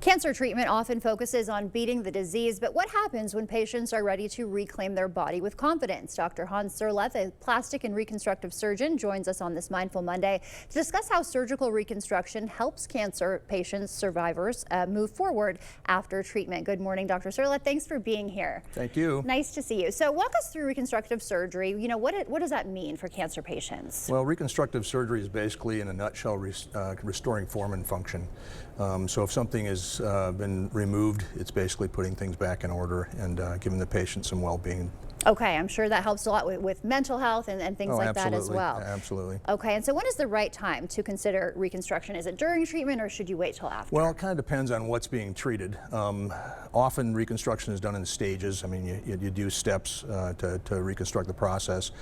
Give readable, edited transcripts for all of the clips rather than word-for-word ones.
Cancer treatment often focuses on beating the disease, but what happens when patients are ready to reclaim their body with confidence? Dr. Hans Serleff, a plastic and reconstructive surgeon, joins us on this Mindful Monday to discuss how surgical reconstruction helps cancer patients, survivors, move forward after treatment. Good morning, Dr. Serleff. Thanks for being here. Thank you. Nice to see you. So walk us through reconstructive surgery. You know, what does that mean for cancer patients? Well, reconstructive surgery is basically, in a nutshell, restoring form and function. So if something has been removed, it's basically putting things back in order and giving the patient some well-being. Okay, I'm sure that helps a lot with mental health and things like that as well. Absolutely. Okay, and so when is the right time to consider reconstruction? Is it during treatment or should you wait till after? Well, it kind of depends on what's being treated. Often reconstruction is done in stages. I mean, you do steps to reconstruct the process.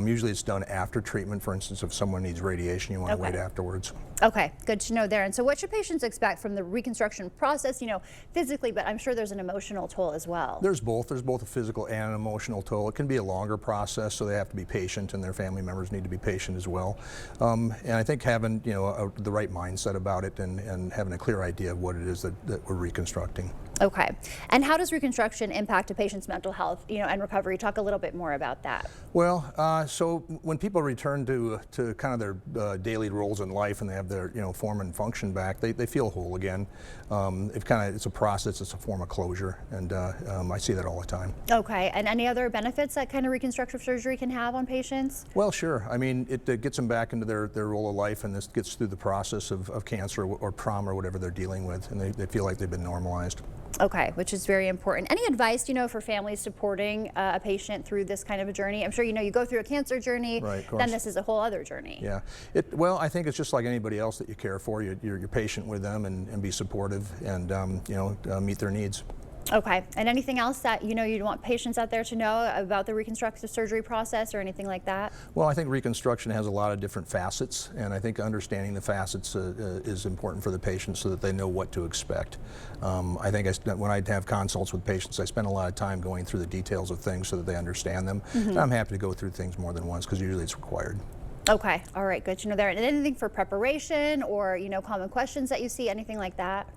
Usually it's done after treatment. For instance, if someone needs radiation, you want to wait afterwards. Okay, good to know there. And so what should patients expect from the reconstruction process, you know, physically, but I'm sure there's an emotional toll as well. There's both. There's both a physical and an emotional toll. It can be a longer process, so they have to be patient, and their family members need to be patient as well. And I think having, you know, the right mindset about it and having a clear idea of what it is that we're reconstructing. Okay. And how does reconstruction impact a patient's mental health, you know, and recovery? Talk a little bit more about that. Well, so when people return to kind of their daily roles in life and they have their, you know, form and function back, they feel whole again. It's a process, it's a form of closure, and I see that all the time. Okay. And any other benefits that kind of reconstructive surgery can have on patients? Well, sure. I mean, it gets them back into their role of life, and this gets through the process of cancer or trauma or whatever they're dealing with, and they feel like they've been normalized. Okay, which is very important. Any advice, you know, for families supporting a patient through this kind of a journey? I'm sure, you know, you go through a cancer journey, right, then this is a whole other journey. Yeah. Well, I think it's just like anybody else that you care for. You're patient with them and be supportive and, you know, meet their needs. Okay, and anything else that, you know, you'd want patients out there to know about the reconstructive surgery process or anything like that? Well, I think reconstruction has a lot of different facets, and I think understanding the facets is important for the patient so that they know what to expect. I think when I have consults with patients, I spend a lot of time going through the details of things so that they understand them. And I'm happy to go through things more than once because usually it's required. Okay, all right, good to know there. And anything for preparation or, you know, common questions that you see, anything like that?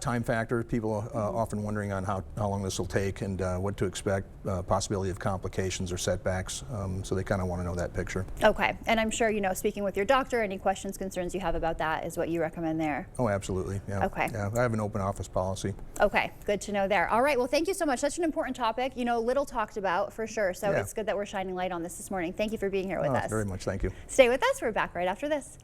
Time factor, people often wondering on how long this will take and what to expect, possibility of complications or setbacks, so they kind of want to know that picture. Okay, and I'm sure, you know, speaking with your doctor, any questions, concerns you have about that is what you recommend there. Oh, absolutely, yeah. Okay. Yeah, I have an open office policy. Okay, good to know there. All right, well, thank you so much. Such an important topic, you know, little talked about for sure, so it's good that we're shining light on this morning. Thank you for being here with us. Very much, thank you. Stay with us, we're back right after this.